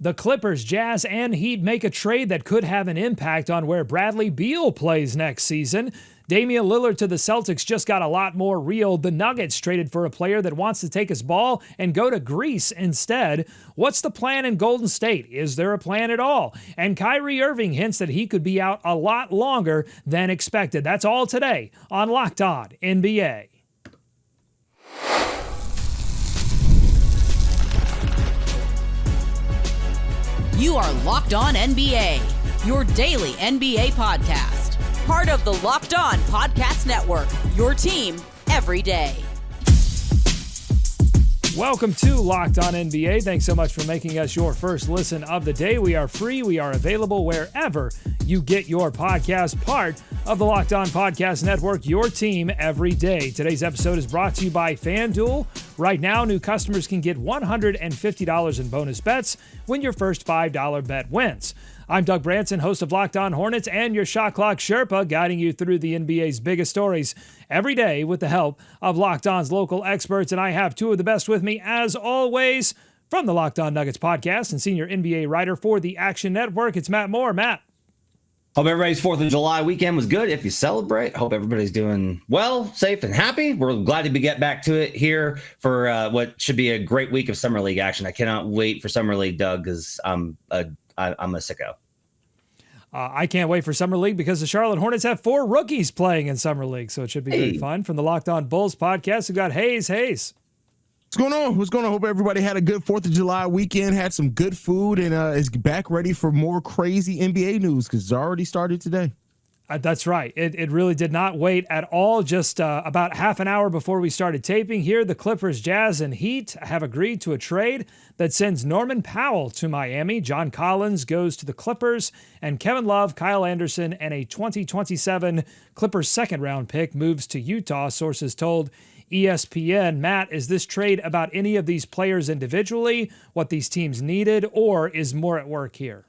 The Clippers, Jazz, and Heat make a trade that could have an impact on where Bradley Beal plays next season. Damian Lillard to the Celtics just got a lot more real. The Nuggets traded for a player that wants to take his ball and go to Greece instead. What's the plan in Golden State? Is there a plan at all? And Kyrie Irving hints that he could be out a lot longer than expected. That's all today on Locked On NBA. You are Locked On NBA, your daily NBA podcast. Part of the Locked On Podcast Network, your team every day. Welcome to Locked On NBA. Thanks so much for making us your first listen of the day. We are free. We are available wherever you get your podcast, part of the Locked On Podcast Network, your team every day. Today's episode is brought to you by FanDuel. Right now, new customers can get $150 in bonus bets when your first $5 bet wins. I'm Doug Branson, host of Locked On Hornets and your Shot Clock Sherpa, guiding you through the NBA's biggest stories every day with the help of Locked On's local experts. And I have two of the best with me, as always, from the Locked On Nuggets podcast and senior NBA writer for the Action Network. It's Matt Moore. Matt. Hope everybody's 4th of July weekend was good. If you celebrate, hope everybody's doing well, safe, and happy. We're glad to get back to it here for what should be a great week of Summer League action. I cannot wait for Summer League, Doug, because I'm a sicko. I can't wait for Summer League because the Charlotte Hornets have 4 rookies playing in Summer League, so it should be very fun. From the Locked On Bulls podcast, we've got Haize. Haize. What's going on? What's going on? Hope everybody had a good 4th of July weekend, had some good food, and is back ready for more crazy NBA news because it's already started today. That's right. It really did not wait at all. Just about half an hour before we started taping here, the Clippers, Jazz, and Heat have agreed to a trade that sends Norman Powell to Miami. John Collins goes to the Clippers, and Kevin Love, Kyle Anderson, and a 2027 Clippers second-round pick moves to Utah, sources told ESPN. Matt, is this trade about any of these players individually, what these teams needed, or is more at work here?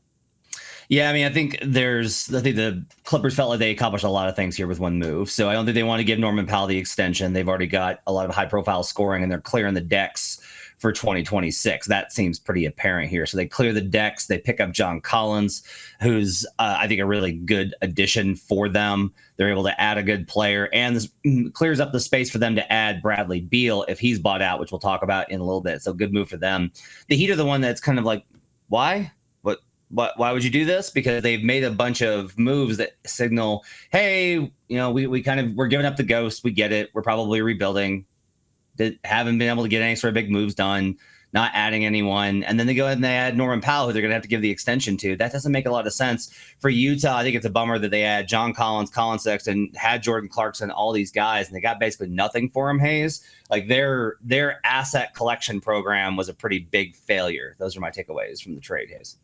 Yeah, I mean, I think the Clippers felt like they accomplished a lot of things here with one move. So I don't think they want to give Norman Powell the extension. They've already got a lot of high-profile scoring, and they're clearing the decks for 2026. That seems pretty apparent here. So they clear the decks. They pick up John Collins, who's, I think, a really good addition for them. They're able to add a good player, and this clears up the space for them to add Bradley Beal if he's bought out, which we'll talk about in a little bit. So good move for them. The Heat are the one that's kind of like, why? Why would you do this? Because they've made a bunch of moves that signal, hey, we're giving up the ghost. We get it. We're probably rebuilding. Haven't been able to get any sort of big moves done, not adding anyone. And then they go ahead and they add Norman Powell, who they're going to have to give the extension to. That doesn't make a lot of sense. For Utah, I think it's a bummer that they had John Collins, Colin Sexton, had Jordan Clarkson, all these guys, and they got basically nothing for him, Haize. Like their asset collection program was a pretty big failure. Those are my takeaways from the trade, Haize.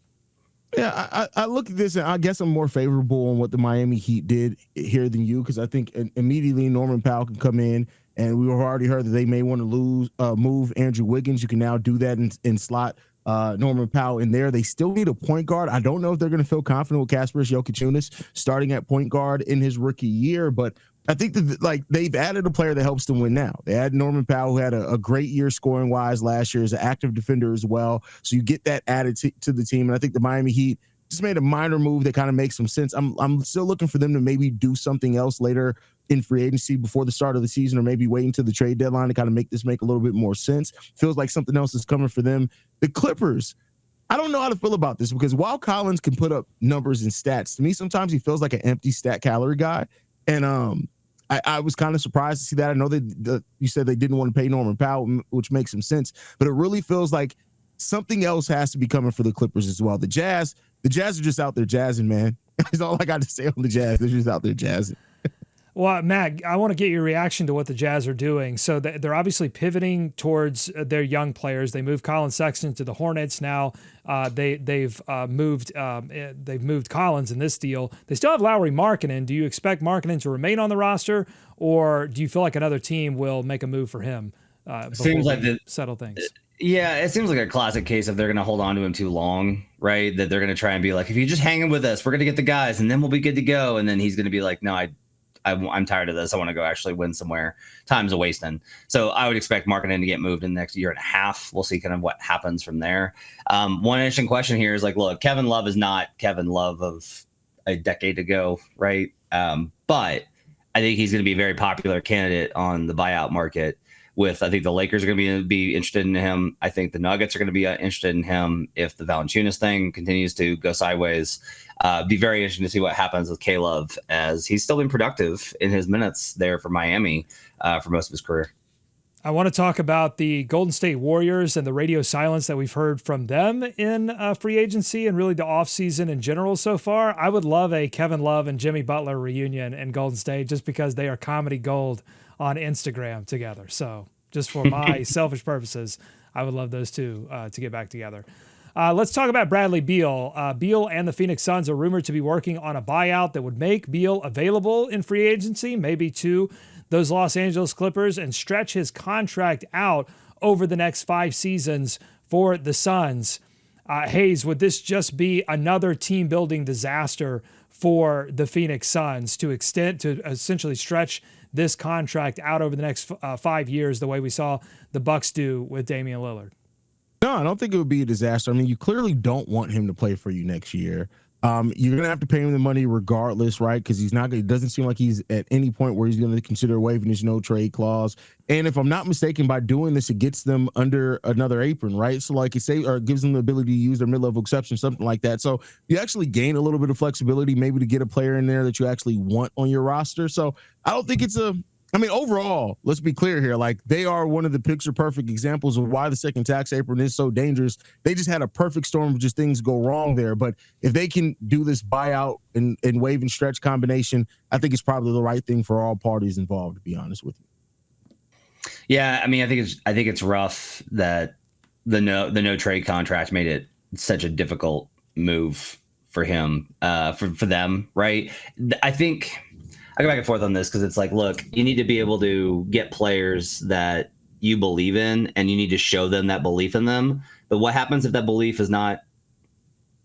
Yeah, I look at this and I guess I'm more favorable on what the Miami Heat did here than you, because I think immediately Norman Powell can come in, and we've already heard that they may want to move Andrew Wiggins. You can now do that and slot Norman Powell in there. They still need a point guard. I don't know if they're going to feel confident with Jokic starting at point guard in his rookie year, but I think that they've added a player that helps them win now. They had Norman Powell, who had a great year scoring wise last year, as an active defender as well. So you get that added to the team. And I think the Miami Heat just made a minor move that kind of makes some sense. I'm still looking for them to maybe do something else later in free agency before the start of the season, or maybe waiting to the trade deadline to kind of make a little bit more sense. Feels like something else is coming for them. The Clippers, I don't know how to feel about this, because while Collins can put up numbers and stats, to me sometimes he feels like an empty stat calorie guy. And I was kind of surprised to see that. I know that you said they didn't want to pay Norman Powell, which makes some sense, but it really feels like something else has to be coming for the Clippers as well. The Jazz are just out there jazzing, man. That's all I got to say on the Jazz. They're just out there jazzing. Well, Matt, I want to get your reaction to what the Jazz are doing. So they're obviously pivoting towards their young players. They moved Colin Sexton to the Hornets. Now they've moved Collins in this deal. They still have Lauri Markkanen. Do you expect Markkanen to remain on the roster, or do you feel like another team will make a move for him before they settle things? Yeah, it seems like a classic case of they're going to hold on to him too long, right? That they're going to try and be like, if you just hang him with us, we're going to get the guys, and then we'll be good to go. And then he's going to be like, no, I I'm tired of this. I want to go actually win somewhere. Time's a wasting. So I would expect Markkanen to get moved in the next year and a half. We'll see kind of what happens from there. One interesting question here is like, look, Kevin Love is not Kevin Love of a decade ago, right? But I think he's going to be a very popular candidate on the buyout market. I think the Lakers are going to be interested in him. I think the Nuggets are going to be interested in him if the Valanciunas thing continues to go sideways. Be very interesting to see what happens with K-Love, as he's still been productive in his minutes there for Miami for most of his career. I want to talk about the Golden State Warriors and the radio silence that we've heard from them in free agency and really the offseason in general so far. I would love a Kevin Love and Jimmy Butler reunion in Golden State just because they are comedy gold on Instagram together. So just for my selfish purposes, I would love those two to get back together. Let's talk about Bradley Beal. Beal and the Phoenix Suns are rumored to be working on a buyout that would make Beal available in free agency, maybe to those Los Angeles Clippers, and stretch his contract out over the next 5 seasons for the Suns. Haize, would this just be another team-building disaster for the Phoenix Suns to essentially stretch this contract out over the next 5 years the way we saw the Bucks do with Damian Lillard? No, I don't think it would be a disaster. I mean, you clearly don't want him to play for you next year. You're going to have to pay him the money regardless, right? Because it doesn't seem like he's at any point where he's going to consider waiving his no trade clause. And if I'm not mistaken, by doing this, it gets them under another apron, right? So like it gives them the ability to use their mid-level exception, something like that. So you actually gain a little bit of flexibility, maybe to get a player in there that you actually want on your roster. So I don't think overall, let's be clear here. Like, they are one of the picture-perfect examples of why the second tax apron is so dangerous. They just had a perfect storm of just things go wrong there. But if they can do this buyout and waive and stretch combination, I think it's probably the right thing for all parties involved, to be honest with you. Yeah, I mean, I think it's rough that the no trade contract made it such a difficult move for him, for them, right? I think I go back and forth on this because it's like, look, you need to be able to get players that you believe in, and you need to show them that belief in them. But what happens if that belief is not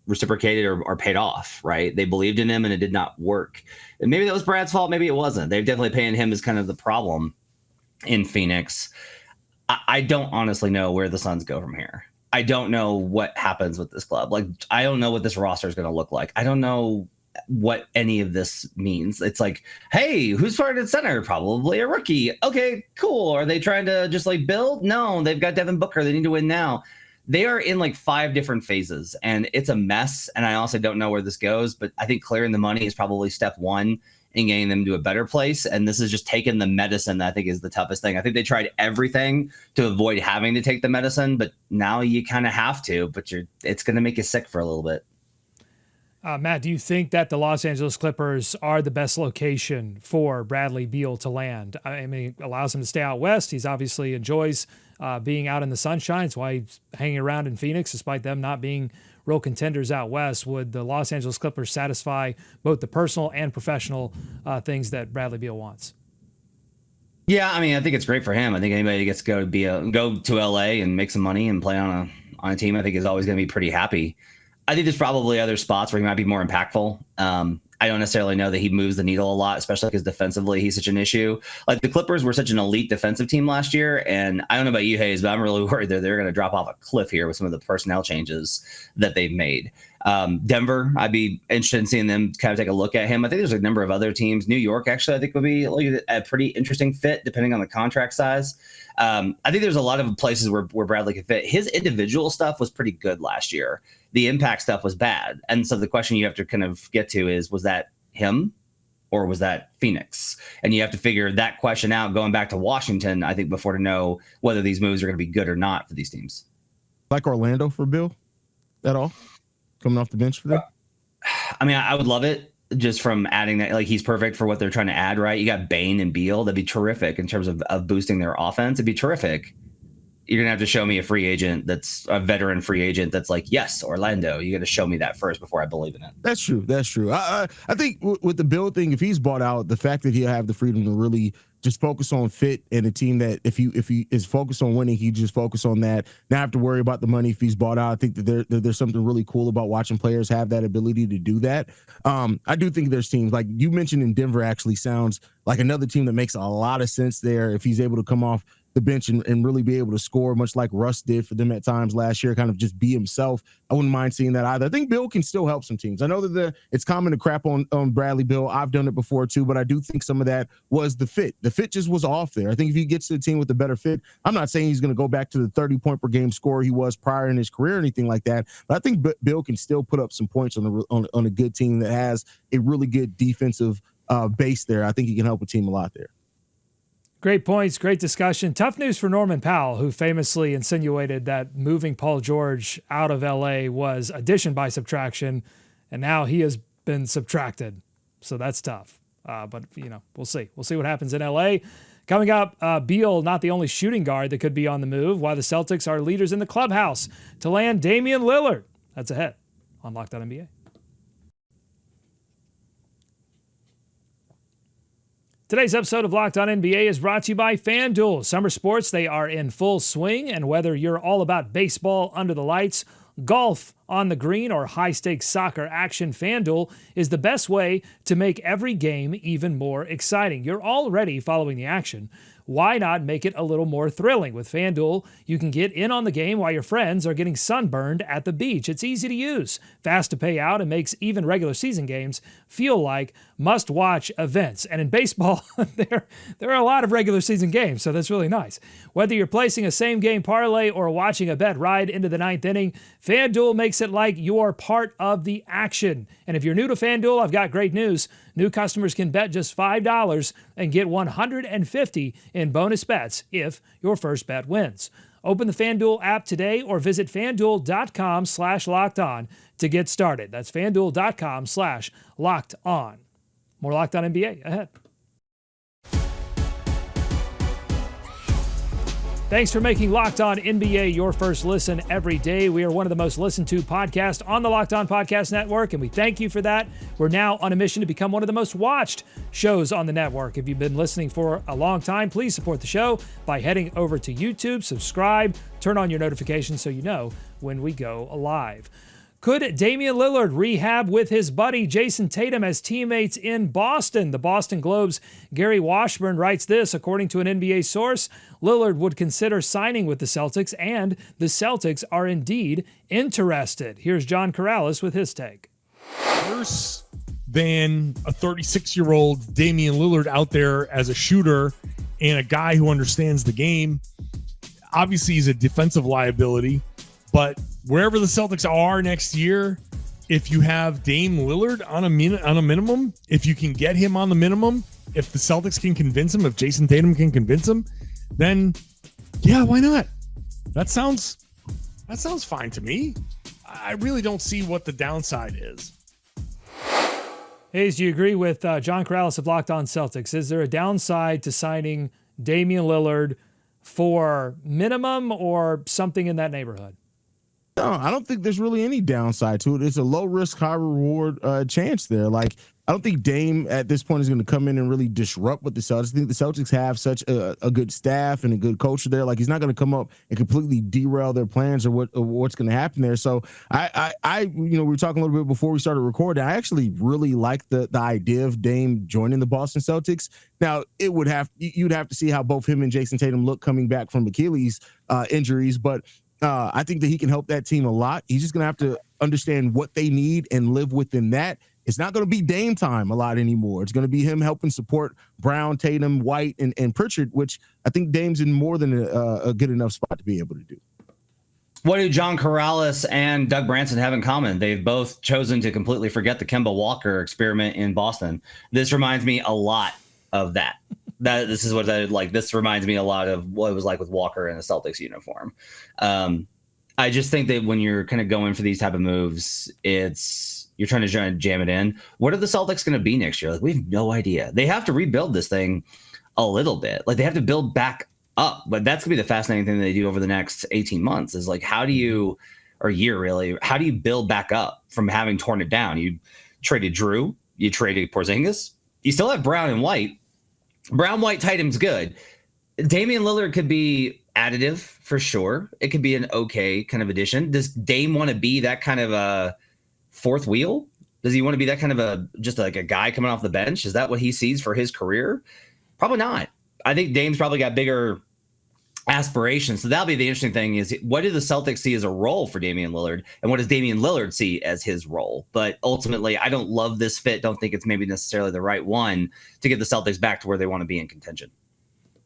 reciprocated or paid off, right? They believed in him and it did not work. And maybe that was Brad's fault. Maybe it wasn't. They're definitely paying him as kind of the problem in Phoenix. I don't honestly know where the Suns go from here. I don't know what happens with this club. Like, I don't know what this roster is going to look like. I don't know what any of this means. It's like, hey, who's starting at center? Probably a rookie. Okay, cool. Are they trying to just like build? No, they've got Devin Booker. They need to win now. They are in like 5 different phases, and it's a mess. And I also don't know where this goes, but I think clearing the money is probably step 1 in getting them to a better place. And this is just taking the medicine that I think is the toughest thing. I think they tried everything to avoid having to take the medicine, but now you kind of have to, but it's going to make you sick for a little bit. Matt, do you think that the Los Angeles Clippers are the best location for Bradley Beal to land? I mean, it allows him to stay out west. He's obviously enjoys being out in the sunshine. That's why he's hanging around in Phoenix, despite them not being real contenders out west. Would the Los Angeles Clippers satisfy both the personal and professional things that Bradley Beal wants? Yeah, I mean, I think it's great for him. I think anybody that gets to go to LA and make some money and play on a team, I think is always going to be pretty happy. I think there's probably other spots where he might be more impactful. I don't necessarily know that he moves the needle a lot, especially because defensively he's such an issue. Like, the Clippers were such an elite defensive team last year, and I don't know about you, Haize, but I'm really worried that they're going to drop off a cliff here with some of the personnel changes that they've made. Denver, I'd be interested in seeing them kind of take a look at him. I think there's a number of other teams. New York, actually, I think would be a pretty interesting fit depending on the contract size. I think there's a lot of places where Bradley could fit. His individual stuff was pretty good last year. The impact stuff was bad. And so the question you have to kind of get to is, was that him or was that Phoenix? And you have to figure that question out going back to Washington, I think, before to know whether these moves are going to be good or not for these teams. Like Orlando for Bill at all? Coming off the bench for them? I mean, I would love it just from adding that. Like, he's perfect for what they're trying to add, right? You got Bane and Beal. That'd be terrific in terms of boosting their offense. It'd be terrific. you're going to have to show me a free agent that's a veteran free agent that's like, yes, Orlando. You got to show me that first before I believe in it. That's true. That's true. I think with the Bill thing, if he's bought out, the fact that he'll have the freedom to really just focus on fit and a team that if he is focused on winning, he just focus on that. Not have to worry about the money if he's bought out. I think that there's something really cool about watching players have that ability to do that. I do think there's teams like you mentioned in Denver actually sounds like another team that makes a lot of sense there if he's able to come off the bench and really be able to score, much like Russ did for them at times last year, kind of just be himself. I wouldn't mind seeing that either. I think Bill can still help some teams. I know that it's common to crap on Bradley Beal. I've done it before too, but I do think some of that was the fit. The fit just was off there. I think if he gets to the team with a better fit, I'm not saying he's going to go back to the 30-point per game scorer he was prior in his career or anything like that, but I think Bill can still put up some points on a good team that has a really good defensive base there. I think he can help a team a lot there. Great points, great discussion. Tough news for Norman Powell, who famously insinuated that moving Paul George out of LA was addition by subtraction, and now he has been subtracted. So that's tough. But, we'll see. We'll see what happens in LA. Coming up, Beal, not the only shooting guard that could be on the move, why the Celtics are leaders in the clubhouse to land Damian Lillard. That's ahead on Locked On NBA. Today's episode of Locked On NBA is brought to you by FanDuel. Summer sports, they are in full swing, and whether you're all about baseball under the lights, golf on the green, or high-stakes soccer action, FanDuel is the best way to make every game even more exciting. You're already following the action. Why not make it a little more thrilling? With FanDuel, you can get in on the game while your friends are getting sunburned at the beach. It's easy to use, fast to pay out, and makes even regular season games feel like must-watch events. And in baseball, there are a lot of regular season games, so that's really nice. Whether you're placing a same-game parlay or watching a bet ride into the ninth inning, FanDuel makes it like you're part of the action. And if you're new to FanDuel, I've got great news. New customers can bet just $5 and get $150 in bonus bets if your first bet wins. Open the FanDuel app today or visit FanDuel.com/lockedon to get started. That's FanDuel.com/lockedon. More Locked On NBA ahead. Thanks for making Locked On NBA your first listen every day. We are one of the most listened to podcasts on the Locked On Podcast Network, and we thank you for that. We're now on a mission to become one of the most watched shows on the network. If you've been listening for a long time, please support the show by heading over to YouTube, subscribe, turn on your notifications so you know when we go live. Could Damian Lillard rehab with his buddy Jason Tatum as teammates in Boston? The Boston Globe's Gary Washburn writes this. According to an NBA source, Lillard would consider signing with the Celtics, and the Celtics are indeed interested. Here's John Corrales with his take. Worse than a 36-year-old Damian Lillard out there as a shooter and a guy who understands the game. Obviously, he's a defensive liability, but wherever the Celtics are next year, if you have Dame Lillard on a minimum, if you can get him on the minimum, if the Celtics can convince him, if Jason Tatum can convince him, then yeah, why not? That sounds fine to me. I really don't see what the downside is. Haize, do you agree with John Corrales of Locked On Celtics? Is there a downside to signing Damian Lillard for minimum or something in that neighborhood? No, I don't think there's really any downside to it. It's a low risk, high reward chance there. Like, I don't think Dame at this point is going to come in and really disrupt with the Celtics. I think the Celtics have such a good staff and a good culture there. Like, he's not going to come up and completely derail their plans or what's going to happen there. So we were talking a little bit before we started recording. I actually really like the idea of Dame joining the Boston Celtics. Now, you'd have to see how both him and Jason Tatum look coming back from Achilles injuries, but I think that he can help that team a lot. He's just going to have to understand what they need and live within that. It's not going to be Dame time a lot anymore. It's going to be him helping support Brown, Tatum, White, and Pritchard, which I think Dame's in more than a good enough spot to be able to do. What do John Corrales and Doug Branson have in common? They've both chosen to completely forget the Kemba Walker experiment in Boston. This reminds me a lot of that. This is what I like. This reminds me a lot of what it was like with Walker in a Celtics uniform. I just think that when you're kind of going for these type of moves, you're trying to jam it in. What are the Celtics going to be next year? Like, we have no idea. They have to rebuild this thing a little bit. Like, they have to build back up. But that's gonna be the fascinating thing that they do over the next 18 months is like, how do you, or year really, how do you build back up from having torn it down? You traded Drew, you traded Porzingis, you still have Brown and White. Brown, White, Tatum's good. Damian Lillard could be additive for sure. It could be an okay kind of addition. Does Dame want to be that kind of a fourth wheel? Does he want to be that kind of just like a guy coming off the bench? Is that what he sees for his career? Probably not. I think Dame's probably got bigger aspirations. So that'll be the interesting thing is what do the Celtics see as a role for Damian Lillard and what does Damian Lillard see as his role? But ultimately, I don't love this fit. Don't think it's maybe necessarily the right one to get the Celtics back to where they want to be in contention.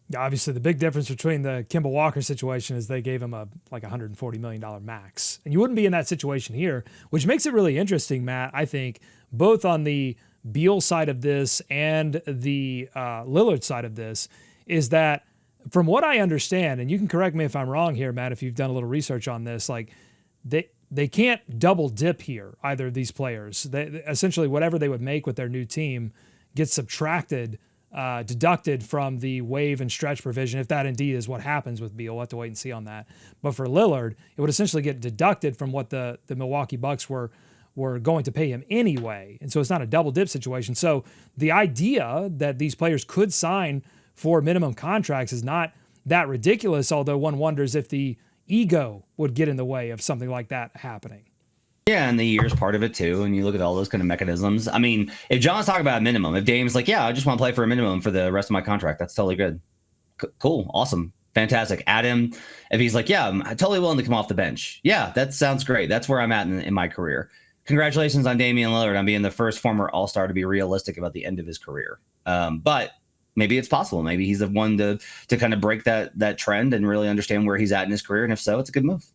Yeah, obviously, the big difference between the Kemba Walker situation is they gave him a $140 million max. And you wouldn't be in that situation here, which makes it really interesting, Matt, I think, both on the Beal side of this and the Lillard side of this, is that from what I understand, and you can correct me if I'm wrong here, Matt, if you've done a little research on this, like they can't double dip here, either of these players. They, essentially, whatever they would make with their new team gets subtracted, deducted from the waive and stretch provision, if that indeed is what happens with Beal. We'll have to wait and see on that. But for Lillard, it would essentially get deducted from what the Milwaukee Bucks were going to pay him anyway. And so it's not a double dip situation. So the idea that these players could sign for minimum contracts is not that ridiculous, although one wonders if the ego would get in the way of something like that happening. Yeah, and the year's part of it too. And you look at all those kind of mechanisms. I mean, if John's talking about a minimum, if Dame's like, yeah, I just want to play for a minimum for the rest of my contract, that's totally good. Cool. Awesome. Fantastic. Add him. If he's like, yeah, I'm totally willing to come off the bench. Yeah, that sounds great. That's where I'm at in my career. Congratulations on Damian Lillard on being the first former All-Star to be realistic about the end of his career. But maybe it's possible. Maybe he's the one to kind of break that trend and really understand where he's at in his career. And if so, it's a good move.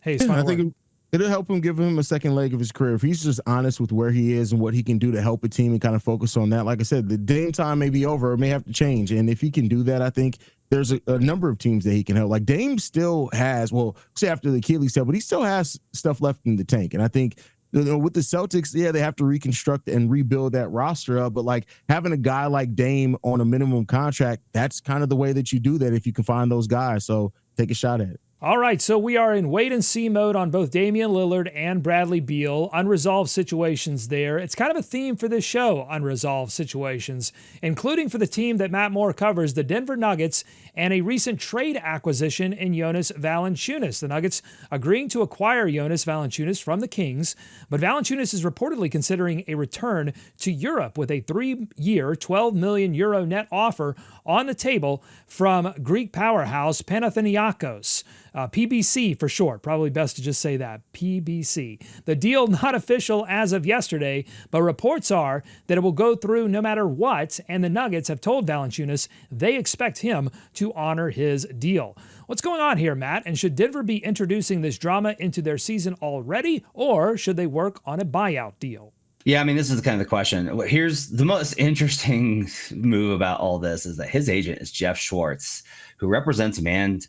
Hey, I think it'll help him, give him a second leg of his career. If he's just honest with where he is and what he can do to help a team and kind of focus on that. Like I said, the Dame time may be over. It may have to change. And if he can do that, I think there's a number of teams that he can help. Like Dame still has, well, say after the Achilles tail, but he still has stuff left in the tank. And I think, you know, with the Celtics, yeah, they have to reconstruct and rebuild that roster up. But like having a guy like Dame on a minimum contract, that's kind of the way that you do that if you can find those guys. So take a shot at it. All right, so we are in wait-and-see mode on both Damian Lillard and Bradley Beal. Unresolved situations there. It's kind of a theme for this show, unresolved situations, including for the team that Matt Moore covers, the Denver Nuggets, and a recent trade acquisition in Jonas Valanciunas. The Nuggets agreeing to acquire Jonas Valanciunas from the Kings, but Valanciunas is reportedly considering a return to Europe with a 3-year, €12 million net offer on the table from Greek powerhouse Panathinaikos. PBC for short, probably best to just say that, PBC. The deal not official as of yesterday, but reports are that it will go through no matter what, and the Nuggets have told Valanciunas they expect him to honor his deal. What's going on here, Matt? And should Denver be introducing this drama into their season already, or should they work on a buyout deal? Yeah, I mean, this is kind of the question. Here's the most interesting move about all this is that his agent is Jeff Schwartz, who represents a man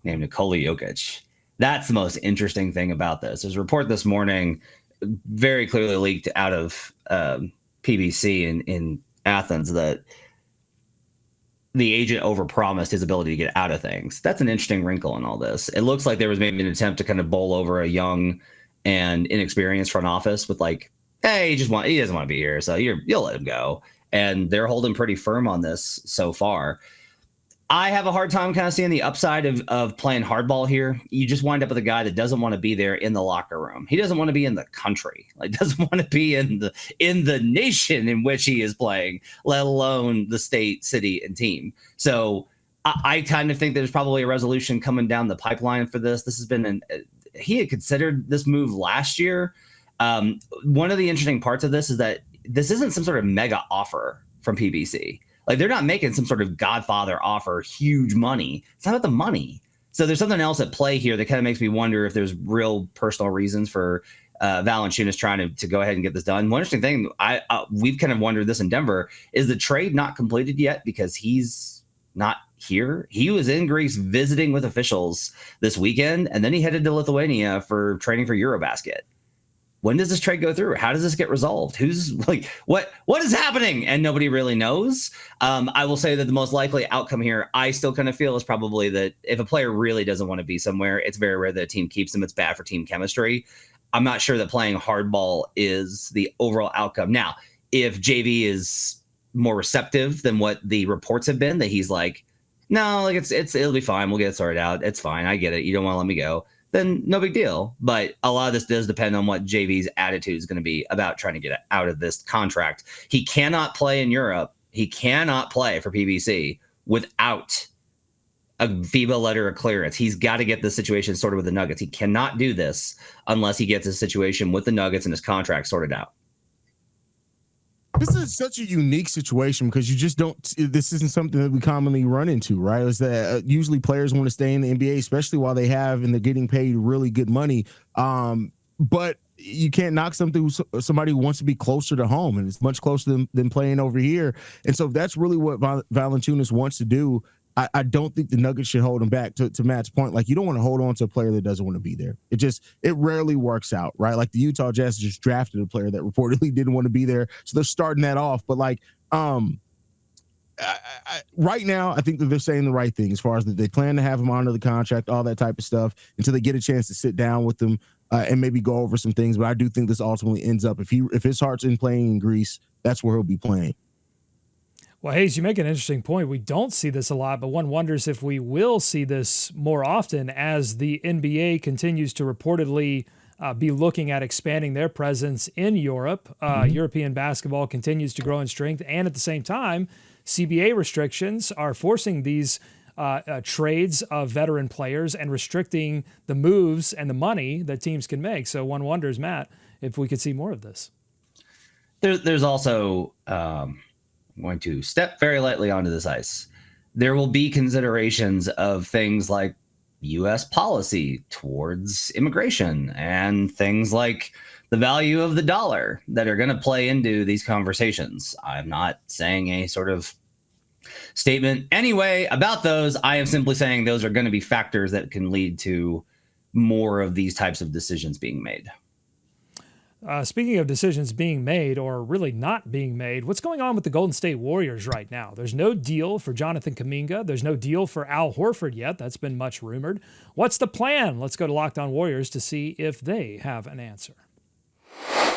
named Nikola Jokic. That's the most interesting thing about this. There's a report this morning very clearly leaked out of PBC in Athens that the agent overpromised his ability to get out of things. That's an interesting wrinkle in all this. It looks like there was maybe an attempt to kind of bowl over a young and inexperienced front office with like, hey, he doesn't want to be here, so you'll let him go. And they're holding pretty firm on this so far. I have a hard time kind of seeing the upside of playing hardball here. You just wind up with a guy that doesn't want to be there in the locker room. He doesn't want to be in the country, like doesn't want to be in the nation in which he is playing, let alone the state, city, and team. So I kind of think there's probably a resolution coming down the pipeline for this. This has been he had considered this move last year. One of the interesting parts of this is that this isn't some sort of mega offer from PBC. Like they're not making some sort of Godfather offer, huge money. It's not about the money. So there's something else at play here that kind of makes me wonder if there's real personal reasons for Valanciunas trying to go ahead and get this done. One interesting thing, we've kind of wondered this in Denver, is the trade not completed yet because he's not here? He was in Greece visiting with officials this weekend, and then he headed to Lithuania for training for Eurobasket. when does this trade go through? How does this get resolved? Who's like, what is happening? And nobody really knows. I will say that the most likely outcome here, I still kind of feel, is probably that if a player really doesn't want to be somewhere, it's very rare that a team keeps them. It's bad for team chemistry. I'm not sure that playing hardball is the overall outcome. Now, if JV is more receptive than what the reports have been, that he's like, no, like it'll be fine. We'll get it sorted out. It's fine. I get it. You don't want to let me go. Then no big deal. But a lot of this does depend on what JV's attitude is going to be about trying to get out of this contract. He cannot play in Europe. He cannot play for PBC without a FIBA letter of clearance. He's got to get the situation sorted with the Nuggets. He cannot do this unless he gets a situation with the Nuggets and his contract sorted out. This is such a unique situation because you just don't. This isn't something that we commonly run into, right? Is that usually players want to stay in the NBA, especially while they have and they're getting paid really good money. But you can't knock somebody who wants to be closer to home, and it's much closer than playing over here. And so if that's really what Valanciunas wants to do, I don't think the Nuggets should hold him back. To Matt's point, like, you don't want to hold on to a player that doesn't want to be there. It rarely works out, right? Like the Utah Jazz just drafted a player that reportedly didn't want to be there, so they're starting that off. But like, right now, I think that they're saying the right thing as far as that they plan to have him under the contract, all that type of stuff, until they get a chance to sit down with them and maybe go over some things. But I do think this ultimately ends up, if his heart's in playing in Greece, that's where he'll be playing. Well, Haize, you make an interesting point. We don't see this a lot, but one wonders if we will see this more often as the NBA continues to reportedly be looking at expanding their presence in Europe. European basketball continues to grow in strength, and at the same time, CBA restrictions are forcing these trades of veteran players and restricting the moves and the money that teams can make. So one wonders, Matt, if we could see more of this. There's also... I'm going to step very lightly onto this ice. There will be considerations of things like U.S. policy towards immigration and things like the value of the dollar that are going to play into these conversations. I'm not saying a sort of statement anyway about those. I am simply saying those are going to be factors that can lead to more of these types of decisions being made. Speaking of decisions being made or really not being made, what's going on with the Golden State Warriors right now? There's no deal for Jonathan Kuminga. There's no deal for Al Horford yet. That's been much rumored. What's the plan? Let's go to Locked On Warriors to see if they have an answer.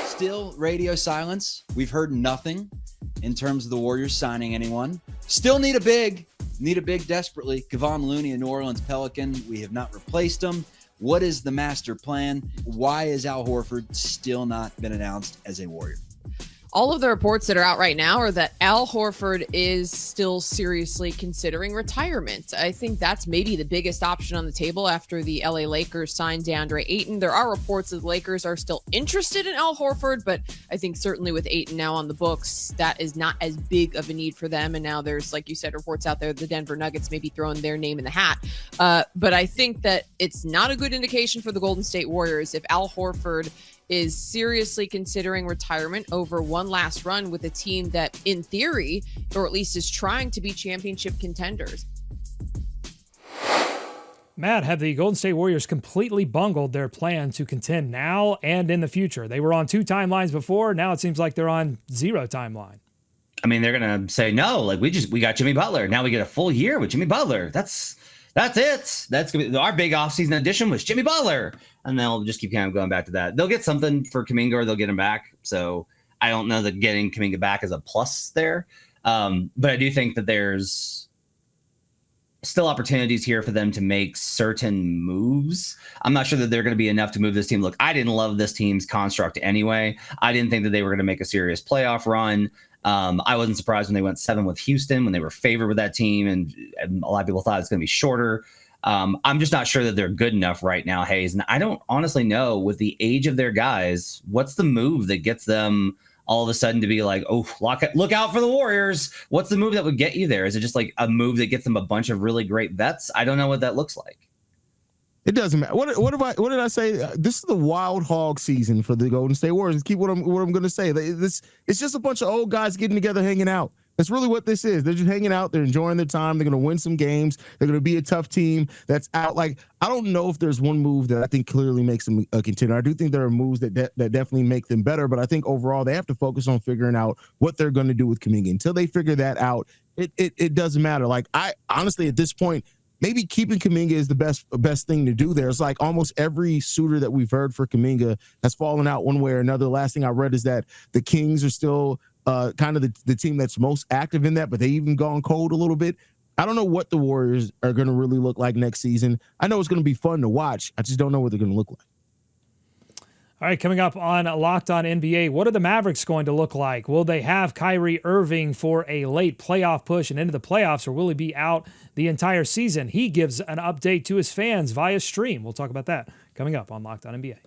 Still radio silence. We've heard nothing in terms of the Warriors signing anyone. Still need a big desperately. Kevon Looney, a New Orleans Pelican. We have not replaced him. What is the master plan? Why is Al Horford still not been announced as a Warrior? All of the reports that are out right now are that Al Horford is still seriously considering retirement. I think that's maybe the biggest option on the table after the LA Lakers signed DeAndre Ayton. There are reports that the Lakers are still interested in Al Horford, but I think certainly with Ayton now on the books, that is not as big of a need for them. And now there's, like you said, reports out there, the Denver Nuggets may be throwing their name in the hat. But I think that it's not a good indication for the Golden State Warriors if Al Horford is seriously considering retirement over one last run with a team that, in theory, or at least is trying to be championship contenders. Matt, have the Golden State Warriors completely bungled their plan to contend now and in the future? They were on 2 timelines before. Now it seems like they're on 0 timeline. I mean, they're going to say, no, like we got Jimmy Butler. Now we get a full year with Jimmy Butler. That's it. That's gonna be our big offseason addition was Jimmy Butler. And they'll just keep kind of going back to that. They'll get something for Kuminga or they'll get him back. So I don't know that getting Kuminga back is a plus there. But I do think that there's still opportunities here for them to make certain moves. I'm not sure that they're going to be enough to move this team. Look, I didn't love this team's construct anyway. I didn't think that they were going to make a serious playoff run. I wasn't surprised when they went 7 with Houston, when they were favored with that team, and a lot of people thought it's going to be shorter. I'm just not sure that they're good enough right now, Haize. And I don't honestly know, with the age of their guys, what's the move that gets them all of a sudden to be like, oh, look out for the Warriors. What's the move that would get you there? Is it just like a move that gets them a bunch of really great vets? I don't know what that looks like. It doesn't matter. What did I say? This is the wild hog season for the Golden State Warriors. Keep what I'm going to say. It's just a bunch of old guys getting together, hanging out. That's really what this is. They're just hanging out. They're enjoying their time. They're going to win some games. They're going to be a tough team that's out. Like, I don't know if there's one move that I think clearly makes them a contender. I do think there are moves that definitely make them better, but I think overall they have to focus on figuring out what they're going to do with Kuminga. Until they figure that out, it doesn't matter. Like, I honestly, at this point, maybe keeping Kuminga is the best thing to do there. It's like almost every suitor that we've heard for Kuminga has fallen out one way or another. The last thing I read is that the Kings are still kind of the team that's most active in that, but they even gone cold a little bit. I don't know what the Warriors are going to really look like next season. I know it's going to be fun to watch. I just don't know what they're going to look like. All right, coming up on Locked On NBA, what are the Mavericks going to look like? Will they have Kyrie Irving for a late playoff push and into the playoffs, or will he be out the entire season? He gives an update to his fans via stream. We'll talk about that coming up on Locked On NBA.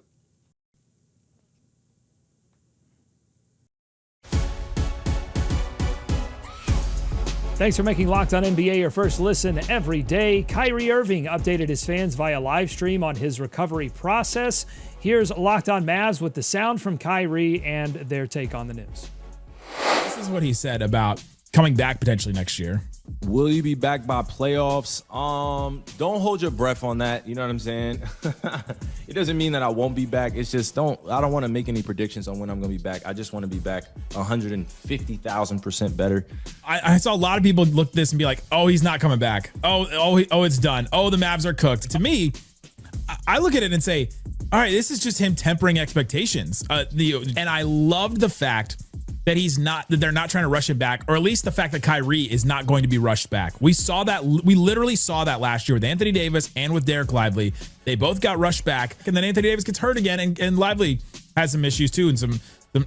Thanks for making Locked On NBA your first listen every day. Kyrie Irving updated his fans via live stream on his recovery process. Here's Locked On Mavs with the sound from Kyrie and their take on the news. This is what he said about coming back potentially next year. Will you be back by playoffs? Don't hold your breath on that. You know what I'm saying? It doesn't mean that I won't be back. It's just I don't want to make any predictions on when I'm going to be back. I just want to be back 150,000% better. I saw a lot of people look at this and be like, oh, he's not coming back. Oh, it's done. Oh, the Mavs are cooked. To me, I look at it and say, all right, this is just him tempering expectations. And I loved the fact that they're not trying to rush him back, or at least the fact that Kyrie is not going to be rushed back. We literally saw that last year with Anthony Davis and with Derek Lively. They both got rushed back, and then Anthony Davis gets hurt again, and Lively has some issues too, and some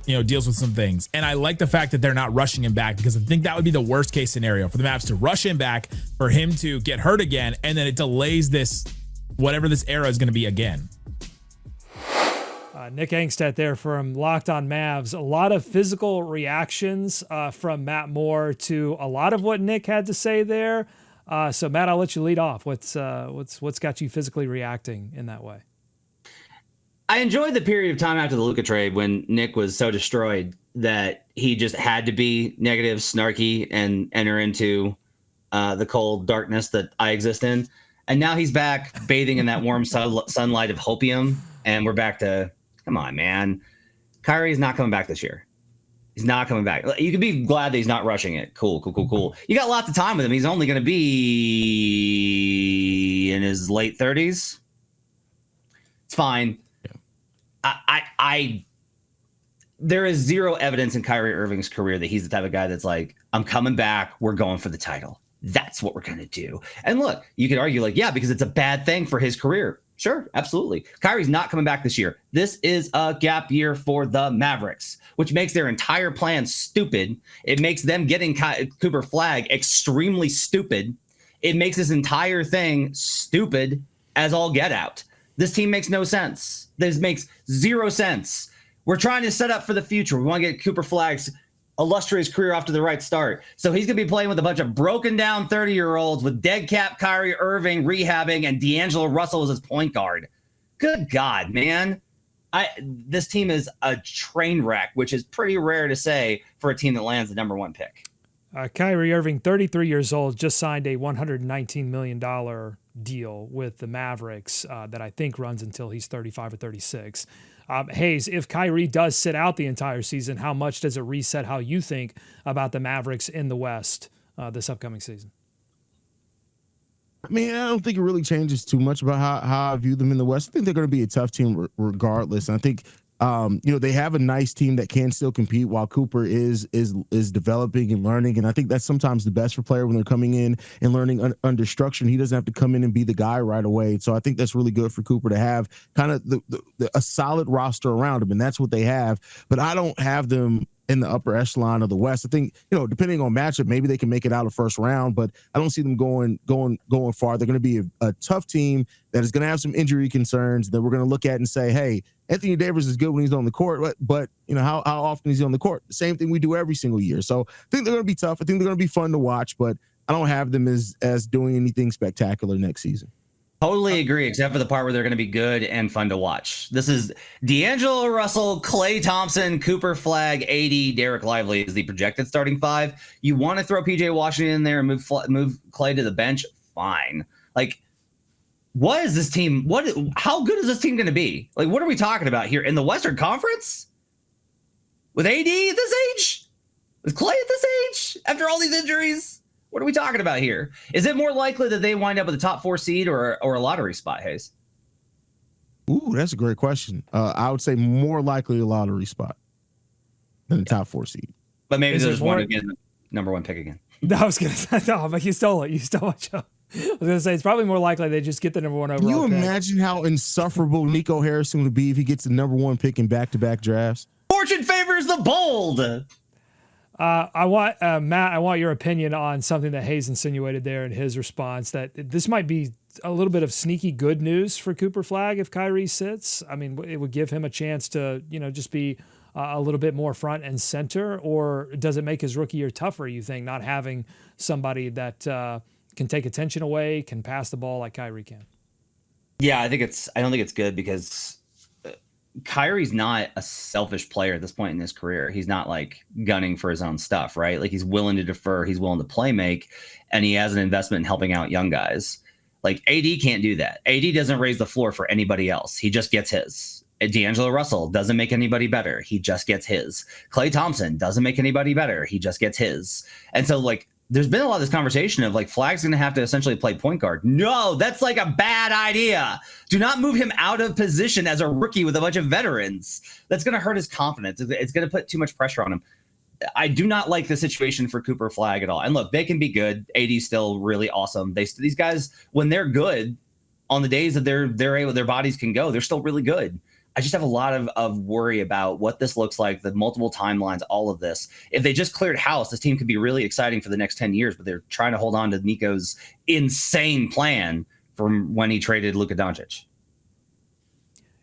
deals with some things. And I like the fact that they're not rushing him back, because I think that would be the worst case scenario for the Mavs to rush him back, for him to get hurt again, and then it delays this, whatever this era is going to be again. Nick Angstadt there from Locked On Mavs. A lot of physical reactions from Matt Moore to a lot of what Nick had to say there. So Matt, I'll let you lead off. What's got you physically reacting in that way? I enjoyed the period of time after the Luka trade when Nick was so destroyed that he just had to be negative, snarky, and enter into the cold darkness that I exist in. And now he's back bathing in that warm sunlight of hopium, and we're back to, come on, man. Kyrie is not coming back this year. He's not coming back. You can be glad that he's not rushing it. Cool. You got lots of time with him. He's only going to be in his late 30s. It's fine. There is zero evidence in Kyrie Irving's career that he's the type of guy that's like, I'm coming back. We're going for the title. That's what we're going to do. And look, you could argue like, yeah, because it's a bad thing for his career. Sure, absolutely. Kyrie's not coming back this year. This is a gap year for the Mavericks, which makes their entire plan stupid. It makes them getting Cooper Flag extremely stupid. It makes this entire thing stupid as all get out. This team makes no sense. This makes zero sense. We're trying to set up for the future. We want to get Cooper Flag's illustrious career off to the right start. So he's going to be playing with a bunch of broken down 30-year-olds with dead cap Kyrie Irving rehabbing and D'Angelo Russell as his point guard. Good God, man. This team is a train wreck, which is pretty rare to say for a team that lands the number one pick. Kyrie Irving, 33 years old, just signed a $119 million deal with the Mavericks that I think runs until he's 35 or 36. Haize, if Kyrie does sit out the entire season, how much does it reset how you think about the Mavericks in the West this upcoming season? I mean, I don't think it really changes too much about how I view them in the West. I think they're going to be a tough team regardless. And I think, they have a nice team that can still compete while Cooper is developing and learning. And I think that's sometimes the best for player when they're coming in and learning under structure. And he doesn't have to come in and be the guy right away. So I think that's really good for Cooper to have kind of a solid roster around him. And that's what they have. But I don't have them in the upper echelon of the West. I think, depending on matchup, maybe they can make it out of first round, but I don't see them going far. They're going to be a tough team that is going to have some injury concerns that we're going to look at and say, hey, Anthony Davis is good when he's on the court, but how often is he on the court? The same thing we do every single year. So I think they're going to be tough. I think they're going to be fun to watch, but I don't have them as doing anything spectacular next season. Totally agree, except for the part where they're going to be good and fun to watch. This is D'Angelo Russell, Klay Thompson, Cooper Flag, AD, Derek Lively is the projected starting five. You want to throw PJ Washington in there and move Klay to the bench? Fine. Like, what is this team? How good is this team going to be? Like, what are we talking about here in the Western Conference? With AD at this age? With Klay at this age? After all these injuries? What are we talking about here? Is it more likely that they wind up with a top 4 seed or a lottery spot, Haize? Ooh, that's a great question. I would say more likely a lottery spot than the top 4 seed. But maybe there's one to get the number 1 pick again. I was going to say, no, but you stole it. You stole my show. I was going to say, it's probably more likely they just get the number 1 overall. Can you pick. imagine how insufferable Nico Harrison would be if he gets the number 1 pick in back-to-back drafts? Fortune favors the bold. I want Matt. I want your opinion on something that Haize insinuated there in his response. That this might be a little bit of sneaky good news for Cooper Flag if Kyrie sits. I mean, it would give him a chance to, just be a little bit more front and center. Or does it make his rookie year tougher? You think not having somebody that can take attention away, can pass the ball like Kyrie can? Yeah, I don't think it's good because Kyrie's not a selfish player at this point in his career. He's not like gunning for his own stuff, right? Like he's willing to defer, he's willing to play make, and he has an investment in helping out young guys. Like AD can't do that. AD doesn't raise the floor for anybody else. He just gets his. D'Angelo Russell doesn't make anybody better. He just gets his. Klay Thompson doesn't make anybody better. He just gets his. And so like there's been a lot of this conversation of like Flag's going to have to essentially play point guard. No, that's like a bad idea. Do not move him out of position as a rookie with a bunch of veterans. That's going to hurt his confidence. It's going to put too much pressure on him. I do not like the situation for Cooper Flag at all. And look, they can be good. AD's still really awesome. These guys, when they're good on the days that they're able, their bodies can go, they're still really good. I just have a lot of worry about what this looks like, the multiple timelines, all of this. If they just cleared house, this team could be really exciting for the next 10 years, but they're trying to hold on to Nico's insane plan from when he traded Luka Doncic.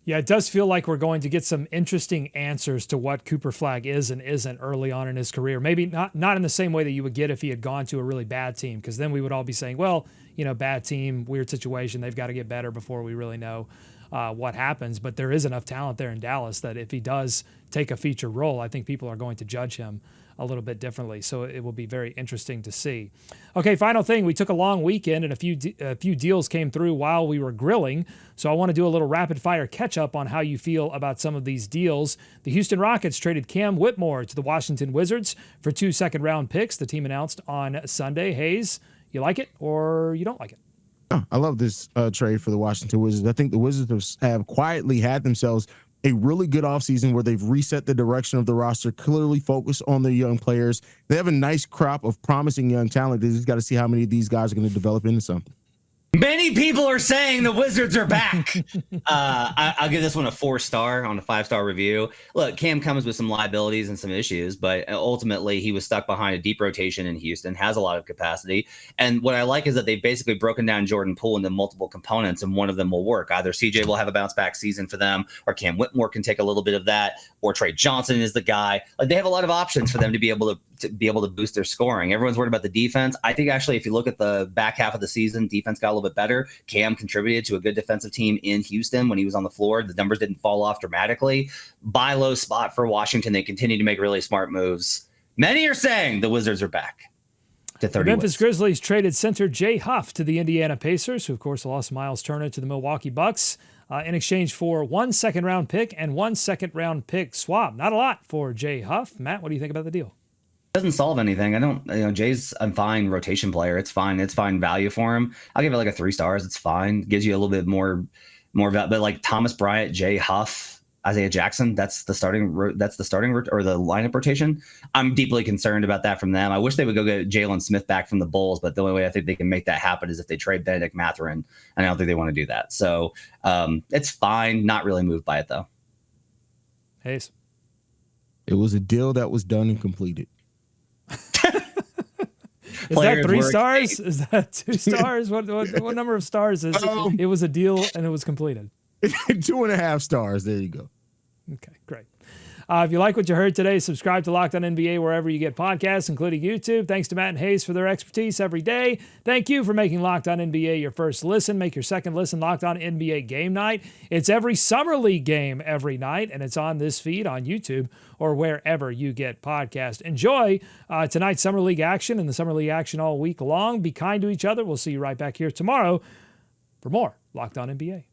Yeah, it does feel like we're going to get some interesting answers to what Cooper Flag is and isn't early on in his career. Maybe not in the same way that you would get if he had gone to a really bad team, because then we would all be saying, well, bad team, weird situation, they've got to get better before we really know what happens. But there is enough talent there in Dallas that if he does take a feature role, I think people are going to judge him a little bit differently. So it will be very interesting to see. Okay, final thing. We took a long weekend and a few deals came through while we were grilling. So I want to do a little rapid fire catch up on how you feel about some of these deals. The Houston Rockets traded Cam Whitmore to the Washington Wizards for 2 second-round picks. The team announced on Sunday. Haize, you like it or you don't like it? I love this trade for the Washington Wizards. I think the Wizards have quietly had themselves a really good offseason where they've reset the direction of the roster, clearly focused on their young players. They have a nice crop of promising young talent. They just got to see how many of these guys are going to develop into something. Many people are saying the Wizards are back. I'll give this one a 4-star on a 5-star review. Look, Cam comes with some liabilities and some issues, but ultimately he was stuck behind a deep rotation in Houston, has a lot of capacity. And what I like is that they've basically broken down Jordan Poole into multiple components, and one of them will work. Either CJ will have a bounce back season for them, or Cam Whitmore can take a little bit of that, or Trey Johnson is the guy. Like, they have a lot of options for them to be able to boost their scoring. Everyone's worried about the defense. I think actually, if you look at the back half of the season, defense got a little bit better. Cam contributed to a good defensive team in Houston when he was on the floor. The numbers didn't fall off dramatically. Buy low spot for Washington. They continue to make really smart moves. Many are saying the Wizards are back to 30 The Memphis wins. Grizzlies traded center Jay Huff to the Indiana Pacers, who of course lost Miles Turner to the Milwaukee Bucks in exchange for 1 second-round pick and 1 second-round pick swap. Not a lot for Jay Huff. Matt, what do you think about the deal? Doesn't solve anything. Jay's a fine rotation player. It's fine. It's fine value for him. I'll give it like a 3 stars. It's fine. Gives you a little bit more value. But like Thomas Bryant, Jay Huff, Isaiah Jackson, that's the starting or the lineup rotation. I'm deeply concerned about that from them. I wish they would go get Jalen Smith back from the Bulls, but the only way I think they can make that happen is if they trade Benedict Mathurin, and I don't think they want to do that. So it's fine. Not really moved by it though. Haize. It was a deal that was done and completed. Is that 3 stars? Is that 2 stars? What number of stars is it? It was a deal and it was completed. 2.5 stars. There you go. Okay, great. If you like what you heard today, subscribe to Locked On NBA wherever you get podcasts, including YouTube. Thanks to Matt and Haize for their expertise every day. Thank you for making Locked On NBA your first listen. Make your second listen Locked On NBA Game Night. It's every Summer League game every night, and it's on this feed on YouTube or wherever you get podcasts. Enjoy tonight's Summer League action and the Summer League action all week long. Be kind to each other. We'll see you right back here tomorrow for more Locked On NBA.